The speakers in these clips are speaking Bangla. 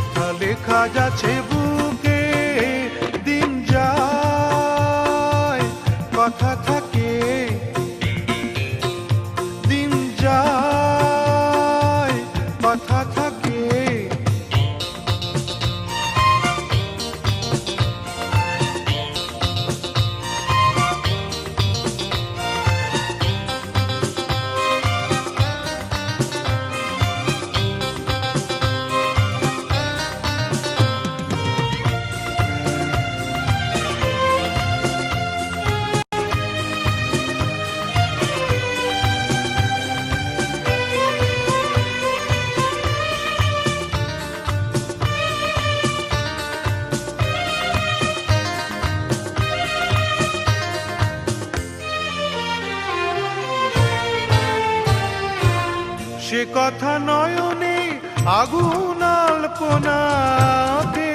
কথা লেখা যাচ্ছে বুকে, দিন যায় কথা থাকে, দিন যায় কথা থাকে। সে কথা নয়নে আগুন আলপনাতে,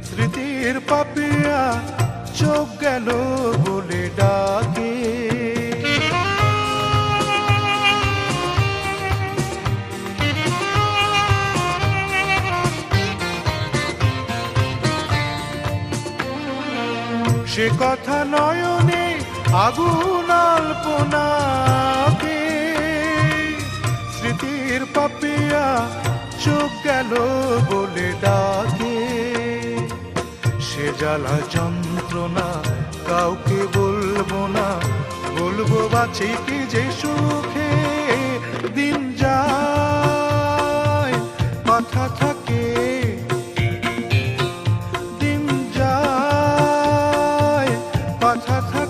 স্মৃতির পাপিয়া চোখ গেল বলে ডাকে। সে কথা নয়নে আগুন আলপনাতে, স্মৃতির পাপিয়া চোখ গেল বলে ডাকে। সে জ্বালা যন্ত্রণা কাউকে বলবো না, বলবো বাঁচি কি যে সুখে, দিন যায় কথা থাকে, দিন যায় কথা থাকে।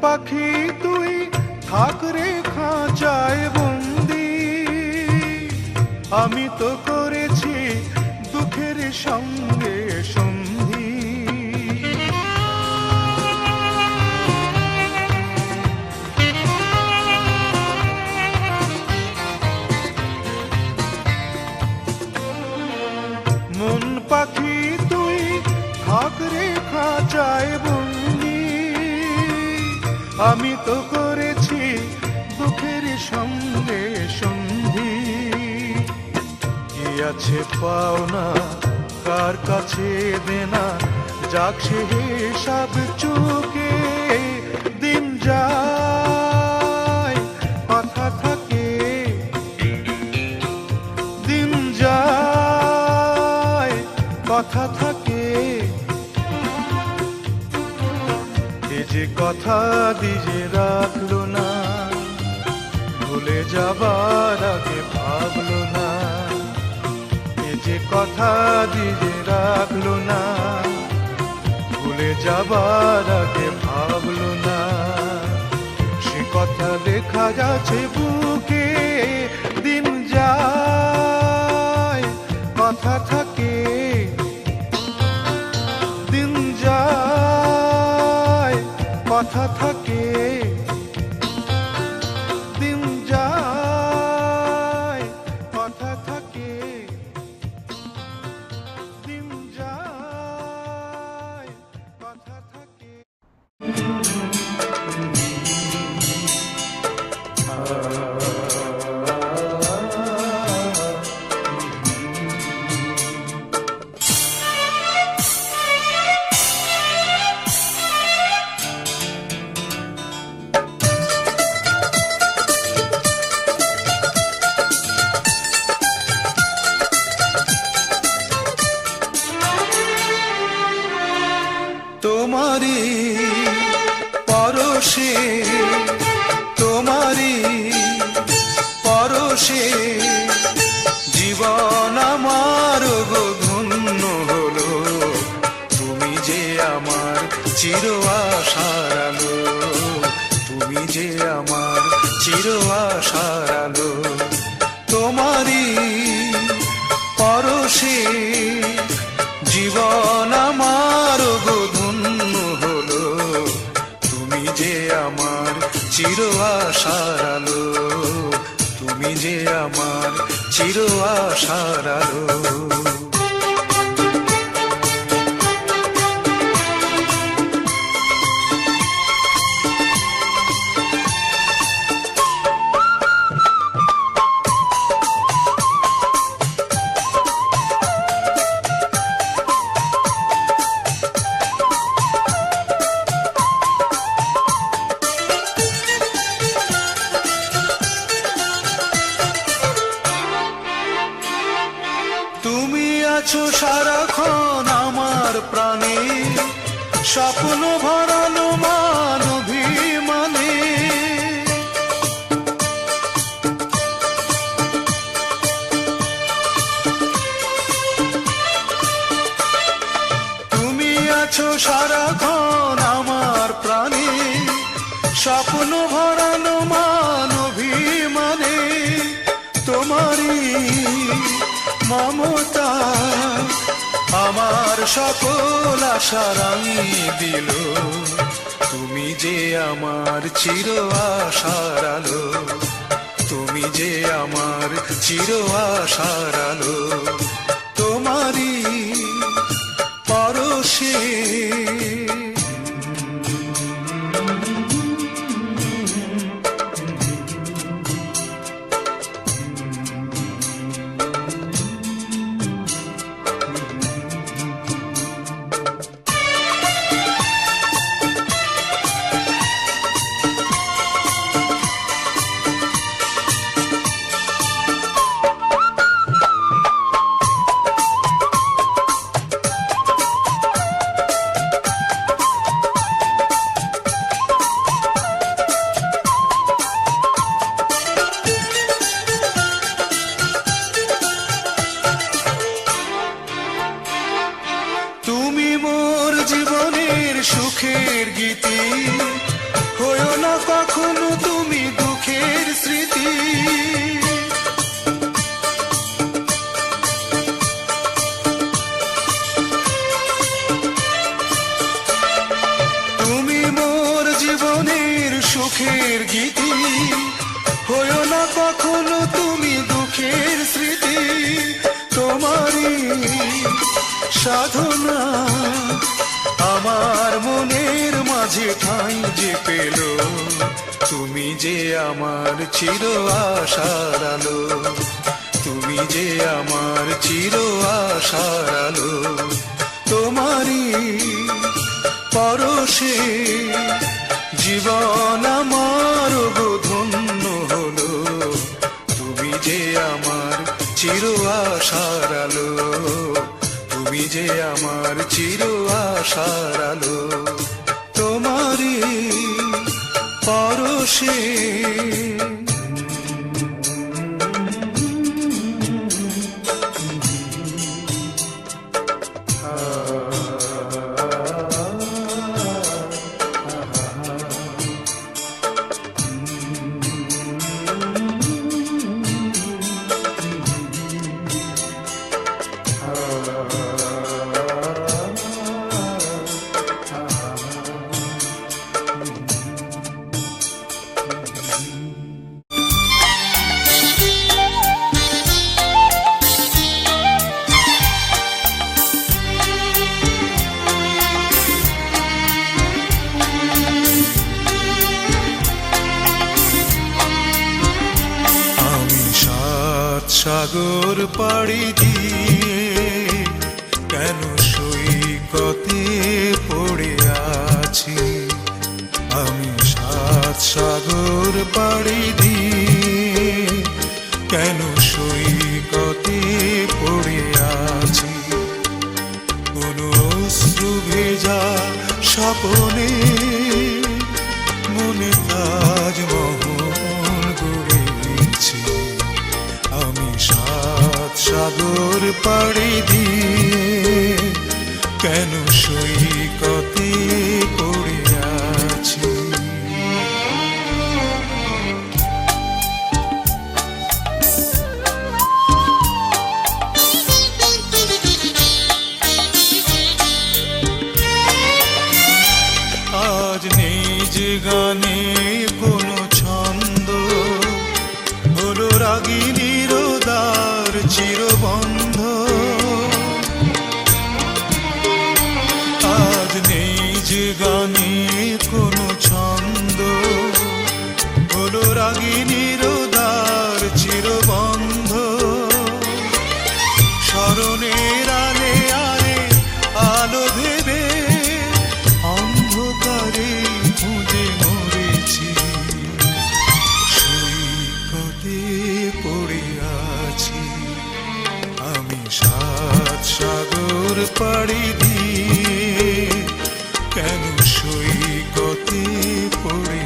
পাখি তুই থাক রে খাঁচায় বন্দি, আমি তো করেছি দুঃখের সঙ্গে সন্ধি। মন পাখি তুই থাক রে খাঁচায় বন্দি, আমি তো করেছি দুঃখের সঙ্গে সন্ধি। কি আছে পাওনা কার কাছে দেনা, যাক সে হিসাব চুকে, দিন যায় কথা থাকে, দিন যায় কথা থাকে। যে কথা দিজে রাখলো না, ভুলে যাবার আগে ভাবলো না, এ যে কথা দিজে রাখলো না, ভুলে যাবার আগে ভাবলো না। সে কথা লেখা যাচ্ছে বুকে, দিন যায় কথা থাকে, দিন যায় কথা থাকে, দিন যায় কথা থাকে, দিন যায় কথা থাকে। তোমারি পরশে, তোমারি পরশে জীবন আমার গো ধন্য হলো। চির আশার আলো, তুমি যে আমার চির আশার আলো। তোমারই পরশে জীবন আমার গো ধন্য হলো, তুমি যে আমার চির আশার আলো, তুমি যে আমার চির আশার আলো। তুমি আছো সারাক্ষণ আমার প্রাণে, স্বপ্ন ভরানো মান অভিমানে। তুমি আছো সারাক্ষণ আমার প্রাণে, স্বপ্ন ভরানো মান অভিমানে। তোমারই মমতা আমার সকল আশা রাঙিয়ে দিল, তুমি যে আমার চির আশার আলো, তুমি যে আমার চির আশার আলো। তোমারই পরশে জীবনের সুখের গীতি, হয়ো না কখনো তুমি দুঃখের স্মৃতি। তুমি মোর জীবনের সুখের গীতি, হয়ো না কখনো তুমি দুঃখের স্মৃতি। তোমারই সাধনা আমার মনের মাঝে ঠাঁই যে পেল, তুমি যে আমার চির আশার আলো, তুমি যে আমার চির আশার আলো। তোমারই পরশে জীবন আমার গো ধন্য হলো, তুমি যে আমার চির আশার আলো, তুমি যে আমার চির আশার আলো। তোমারই পরশে সাগর পাড়ি দিয়ে কেন সৈকতে পড়ে আছি, আমি সাত সাগর পাড়ি দিয়ে কেন সৈকতে পড়ে আছি। কোনো অশ্রু ভেজা স্বপনে মনে তাজমহল গড়েছি, আমি সাত সাগর পাড়ি দিয়ে কেন সৈকতে যে গানে কোনো ছন্দ হলো রাগিনীর দ্বার চিরবন্ধ। আজ নেই যে গানে কোনো ছন্দ হলো রাগিনীর দ্বার চিরবন্ধ। স্মরণের আলে আলে আলো ভেবে অন্ধকারে খুঁজে মরেছি। সৈকতে পড়ে আছি আমি সাত সাগর পাড়ি দিয়ে, কেন সৈকতে পড়ে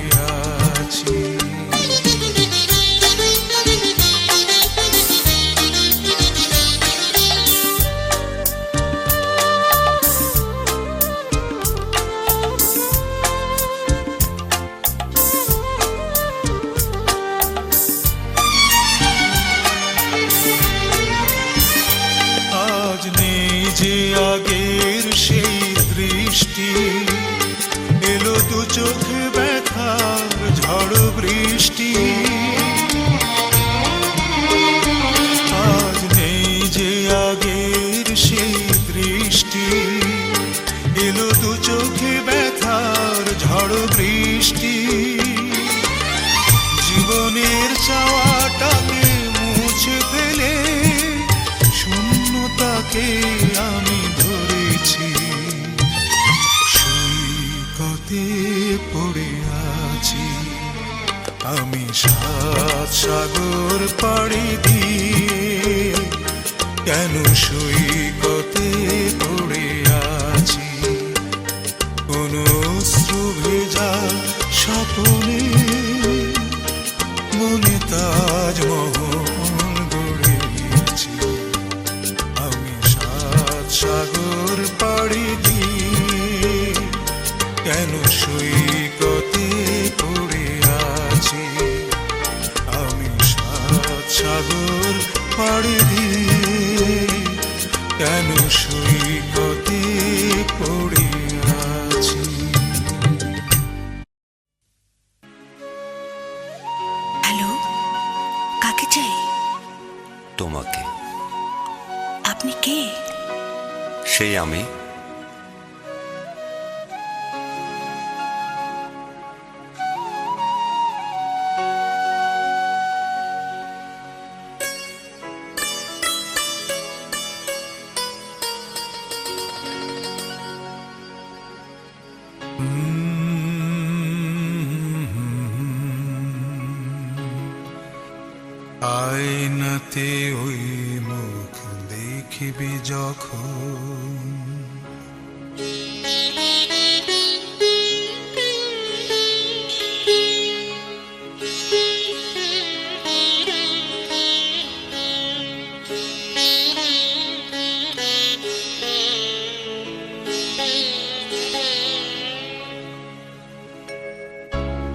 আছি। যে আগের সেই দৃষ্টি এলো দু চোখ ব্যথার ঝড় বৃষ্টি। আজ নেই যে আগের সেই দৃষ্টি এলো দু চোখে ব্যথার ঝড় বৃষ্টি। জীবনের চাওয়াটাকে মুছে ফেলে শূন্যতাকে আমি ধরেছি। সৈকতে পড়ে আছি আমি সাত সাগর পাড়ি দিয়ে, কেন সৈকতে পড়ে আছি। কোনো অশ্রু ভেজা স্বপ্নে মনে তাজমহল গড়েছি। সাগর পাড়ি দিয়ে, কেন সৈকতে পড়ে আছি আমি সাত সাগর পাড়ি দিয়ে, কেন সৈকতে পড়ে আছি। হ্যালো, কাকে চাই? তোমাকে। আপনি কে? সেই আমি। আয়নাতে ওই মুখ দেখিবি যখন,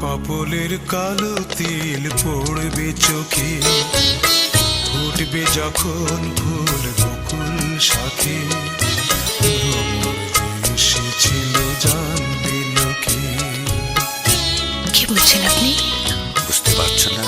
কপলের কালো তিল পড়বে চোখে, ফুটবে যখন ফুল বকুল শাখে। এসেছিল জানবে লোকে। কি বলছেন আপনি? বুঝতে পারছো না?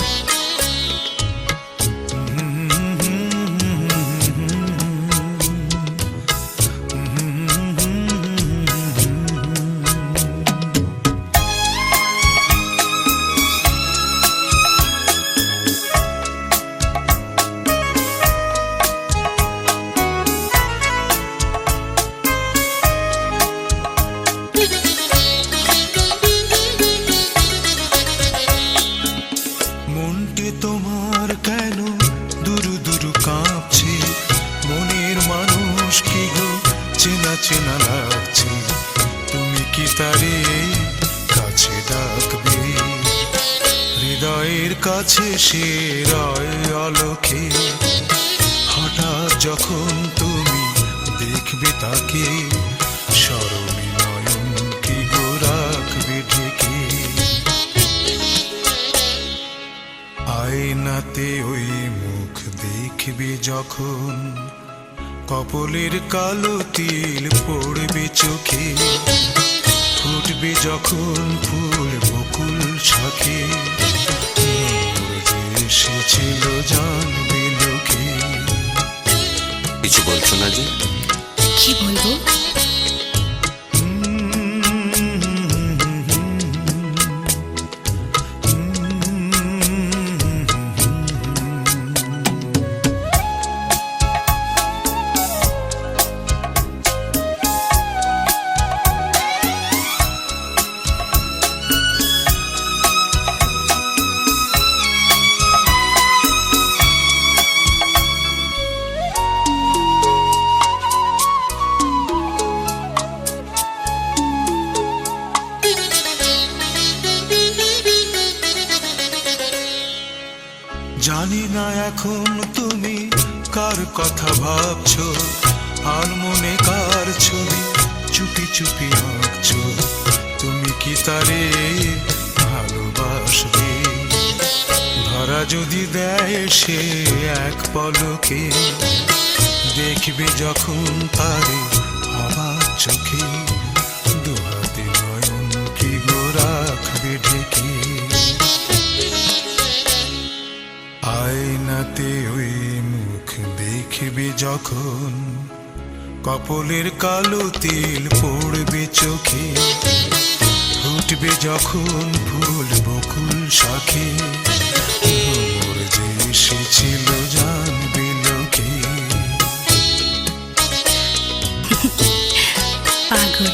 চেনা লাগছে, তুমি কি তারে কাছে ডাকবে? হৃদয়ের কাছে সে রয় আলোকে, হঠাৎ যখন তুমি দেখবে তাকে, স্মরণে নয়ন কি গো রাখবে ঢেকে। আয়নাতে ওই মুখ দেখবে যখন, কপলের কালো তিল পড়বে চোখে, ফুটবে যখন ফুল শাখে ভ্রমর যে এসেছিল জানবি লোকে। কিছু বলছো না যে? কি বলবো? জানি না এখন তুমি কার কথা ভাবছো, আর মনে কার ছবি চুপি চুপি আঁকছো। তুমি কি তারে ভালোবাসবে? ধরা যদি দেয় সে এক পলকে, দেখবে যখন তারে অবাক চোখে, দুহাতে নয়ন কি গো রাখবে ঢেকে। আয়নাতে ওই মুখ দেখবে যখন, কপলের কালো তিল পড়বে চোখে, ফুটবে যখন ফুল বকুল শাখে, ভ্রমর যে এসেছিল জানবে লোকে। পাগল।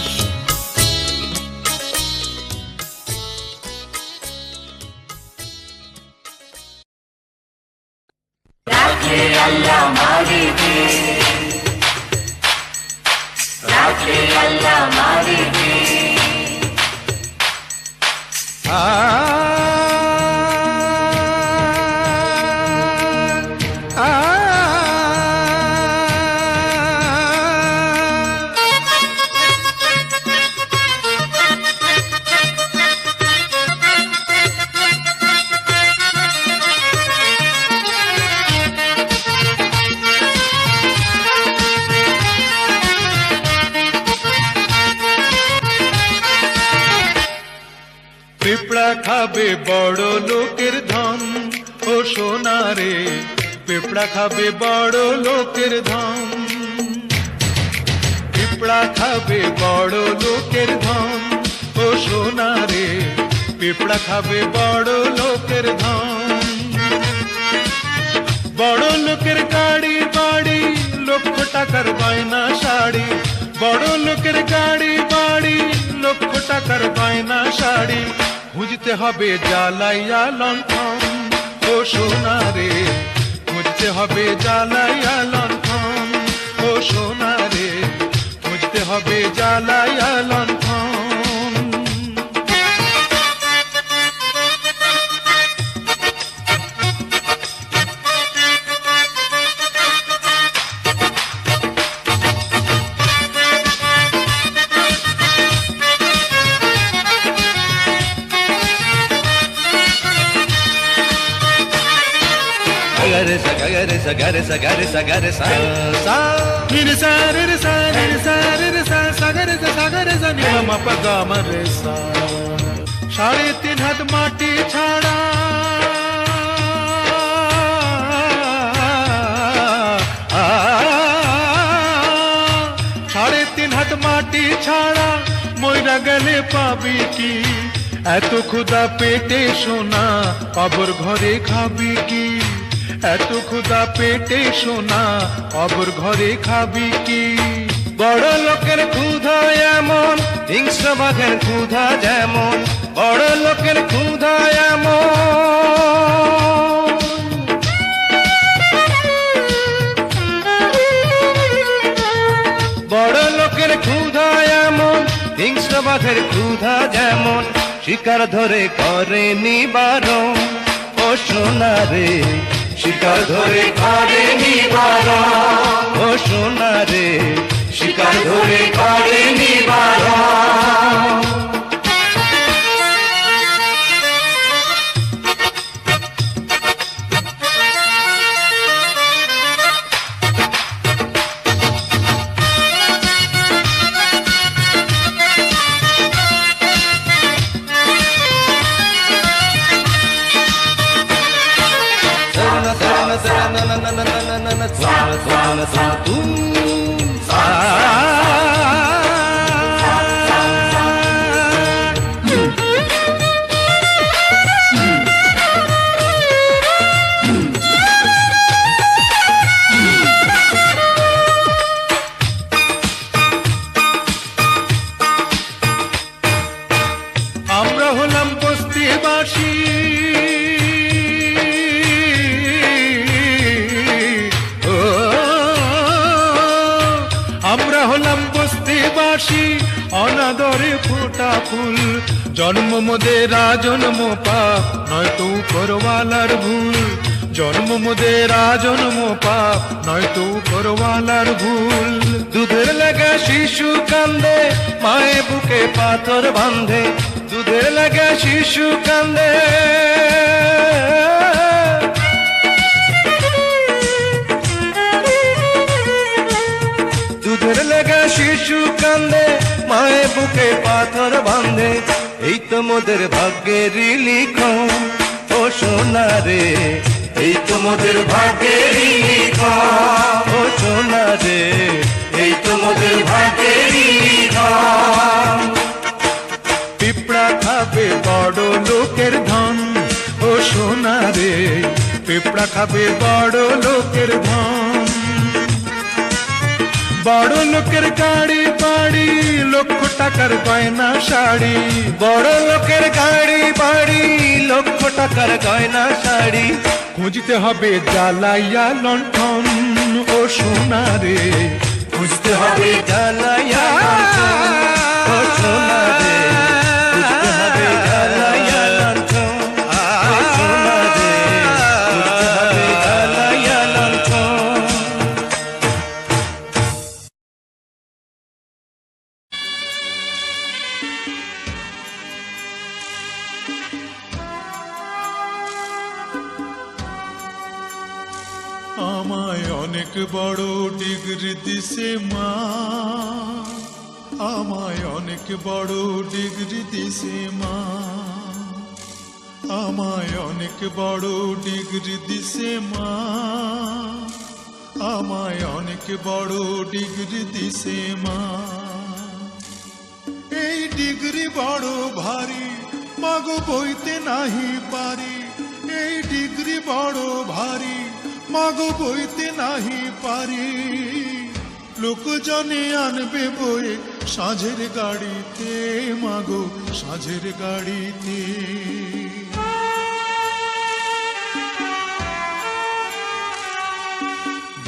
পিঁপড়া খাবে বড় লোকের ধন, ও সোনা রে পিঁপড়া খাবে বড় লোকের ধন। পিঁপড়া খাবে বড় লোকের ধন, ও সোনা রে পিঁপড়া খাবে বড় লোকের ধন। বড় লোকের গাড়ি বাড়ি, লক্ষ টাকার বায়না শাড়ি। বড় লোকের গাড়ি বাড়ি, লক্ষ টাকার বায়না শাড়ি। খুঁজতে হবে জ্বালাইয়া লণ্ঠন, ও সোনা রে খুঁজতে হবে জ্বালাইয়া লণ্ঠন। ও সোনা রে খুঁজতে হবে জ্বালাইয়া লণ্ঠন। Gare sa gare sa gare sa gare sa gare sa sa ni sa re sa ni sa re sa sa gare sa ni ma pa ga ma re sa। 3.5 হাত মাটি ছাড়া সাড়ে 3 হাত মাটি ছাড়া মইরা গেলে পাবি কি? এত ক্ষুধা পেটে সোনা কবর ঘরে খাবি কি? এত ক্ষুধা পেটে সোনা কবর ঘরে খাবি কি? বড় লোকের ক্ষুধা এমন, হিংস্র বাঘের ক্ষুধা যেমন। বড় লোকের ক্ষুধা এমন, বড় লোকের ক্ষুধা এমন, হিংস্র বাঘের ক্ষুধা যেমন। শিকার ধরে করে নিবারণ, ও সোনা রে শিকার ধরে করে নিবারণ। ও সোনা রে শিকার ধরে করে নিবারণ। सा सा सा तुम सा আমরা হলাম বস্তিবাসী, ও আমরা হলাম বস্তিবাসী, অনাদরে ফোটা ফুল। জন্ম মোদের জন্ম পাপ, নয়তো উপরওয়ালার ভুল। জন্ম মোদের জন্ম পাপ, নয়তো উপরওয়ালার ভুল। দুধের লাগা শিশু কান্দে, মায়ে বুকে পাথর বাঁধে। দুধের লাগা শিশু কান্দে, দুধের লাগা শিশু কান্দে, মায়ে বুকে পাথর বাঁধে। এই তো মোদের ভাগ্যেরই লিখন, ও সোনা রে, এই তো মোদের ভাগ্যেরই লিখন, ও সোনা রে, এই তো মোদের ভাগ্যেরই লিখন। পিঁপড়া খাবে বড় লোকের ধন, ও সোনা রে, পিঁপড়া খাবে বড় লোকের ধন। বড় লোকের গাড়ি বাড়ি, লক্ষ টাকার গয়না শাড়ি। বড় লোকের গাড়ি বাড়ি, লক্ষ টাকার গয়না শাড়ি। খুঁজতে হবে জ্বালাইয়া লণ্ঠন, ও সোনা রে, খুঁজতে হবে জ্বালাইয়া লণ্ঠন, ও সোনা রে, খুঁজতে হবে জ্বালাইয়া লণ্ঠন, ও সোনা রে, খুঁজতে হবে জ্বালাইয়া লণ্ঠন। আমায় অনেক বড় ডিগ্রি দিছে মা, আমায় অনেক বড় ডিগ্রি দিছে মা। আমায় অনেক বড় ডিগ্রি দিছে মা, আমায় অনেক বড় ডিগ্রি দিছে মা। এই ডিগ্রি বড় ভারী, মাগো বইতে নাহি পারি। এই ডিগ্রি বড় ভারী, মাগো বইতে নাহি পারি। লোকজনে আনবে বয়ে সাঁঝের গাড়িতে, মাগো সাঁঝের গাড়িতে।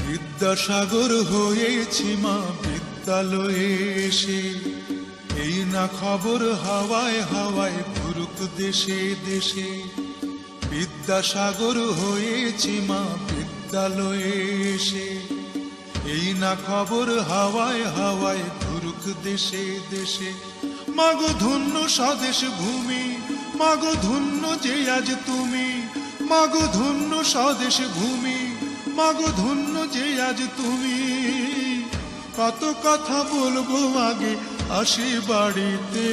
বিদ্যাসাগর হয়েছি মা বিদ্যালয়ে এসে। এই না খবর হাওয়ায় হাওয়ায় ঘুরুক দেশে দেশে। বিদ্যাসাগর হয়েছি মা বিদ্যালয়ে এসে। এই না খবর হাওয়ায় হাওয়ায় ঘুরুক দেশে দেশে। মাগো ধন্য স্বদেশ ভূমি, মাগো ধন্য যে আজ তুমি। মাগো ধন্য স্বদেশ ভূমি, মাগো ধন্য যে আজ তুমি। কত কথা বলবো আগে আসি বাড়িতে,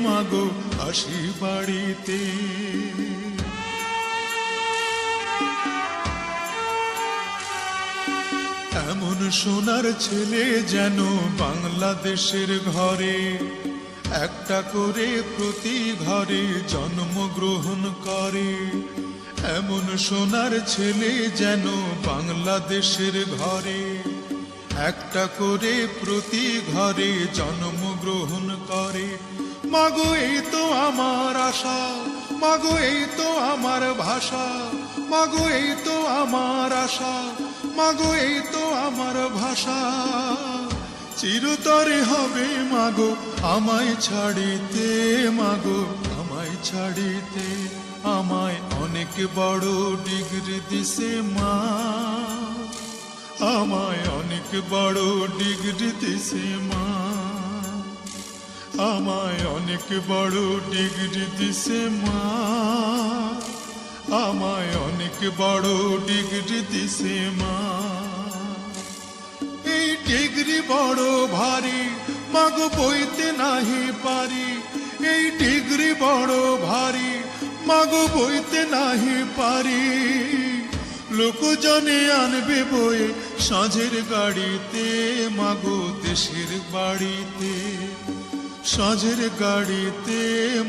মাগো আসি বাড়িতে। এমন সোনার ছেলে যেন বাংলাদেশের ঘরে, একটা করে প্রতি ঘরে জন্মগ্রহণ করে। এমন সোনার ছেলে যেন বাংলাদেশের ঘরে, একটা করে প্রতি ঘরে জন্মগ্রহণ করে। মাগো এই তো আমার আশা, মাগো এই তো আমার ভাষা। মাগো এই তো আমার আশা, মাগো এই তো আমার ভাষা। চিরতরে হবে মাগো আমায় ছাড়িতে, মাগো আমায় ছাড়িতে। আমায় অনেক বড় ডিগ্রি দিছে মা, আমায় অনেক বড় ডিগ্রি দিছে মা। আমায় অনেক বড় ডিগ্রি দিছে মা, আমায় অনেক বড় ডিগ্রি দিছে মা। এই ডিগ্রি বড় ভারী, মাগো বইতে নাহি পারি। এই ডিগ্রি বড় ভারী, মাগো বইতে নাহি পারি। লোকজনে আনবে বয়ে সাঁঝের গাড়িতে, মাগো দেশের বাড়িতে, সাঁঝের গাড়িতে,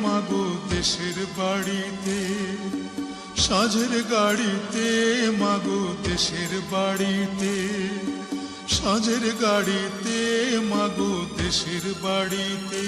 মাগো দেশের বাড়িতে, সাঁঝের গাড়িতে, মাগো দেশের বাড়িতে, সাঁঝের গাড়িতে, মাগো দেশের বাড়িতে।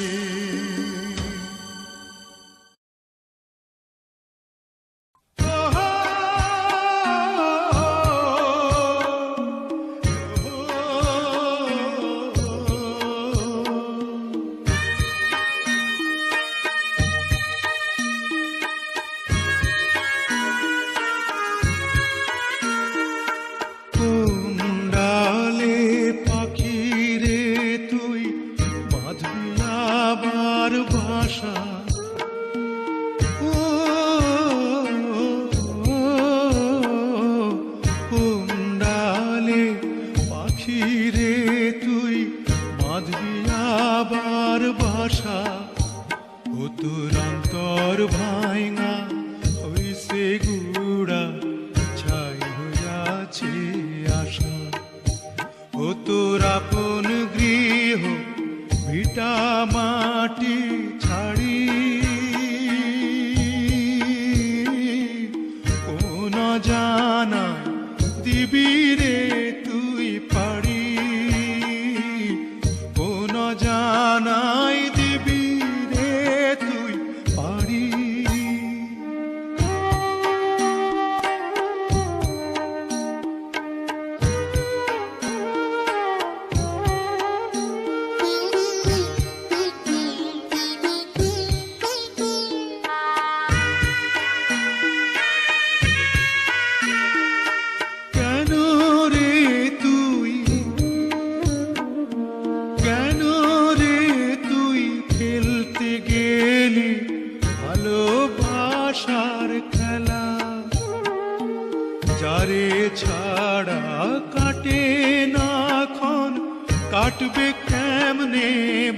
কাটবে কেমনে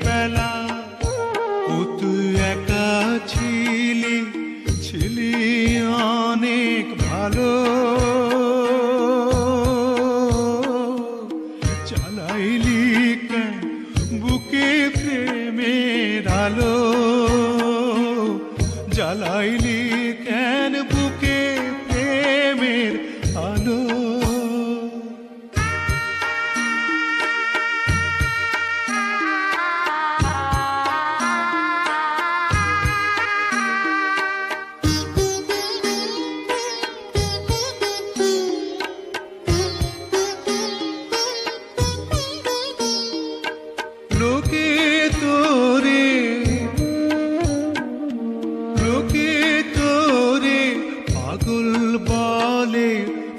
বেলা, ও তুই একা ছিলি, ছিলি অনেক ভালো, চালাইলি কেন বুকে প্রেমের আলো, জ্বালাইলি কেন বুকে প্রেমের আলো।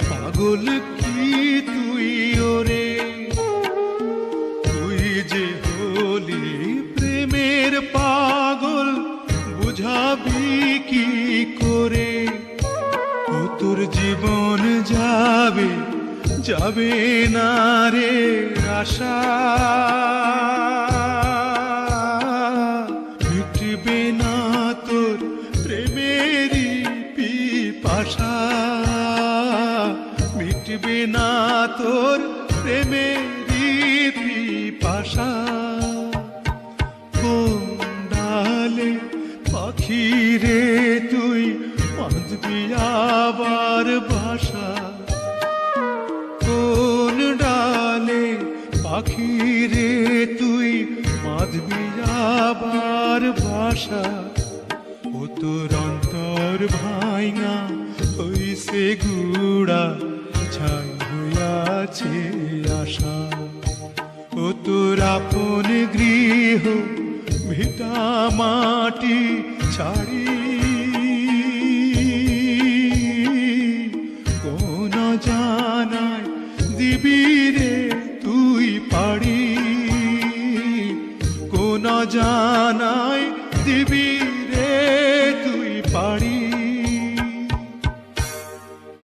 পাগল কি তুই ওরে, তুই যে হলি প্রেমের পাগল, বুঝাবি কি করে, ও তোর জীবন যাবে, যাবে না রে আশা, মিটবে না তোর প্রেমেরই পিপাসা, মিটবে না তোর প্রেমেরই পিপাসা। কোন ডালে পাখি রে তুই বাঁধবি আবার বাসা, কোন ডালে পাখি রে তুই বাঁধবি আবার বাসা, ও তোর অন্তর ভাঙা হইছে গুড়া, ছাই হইয়াছে আশা, ও তোর আপন গৃহ ভিটা মাটি ছাড়ি, কোন জানায় দিবি রে তুই পাড়ি, কোন জানায় দিবি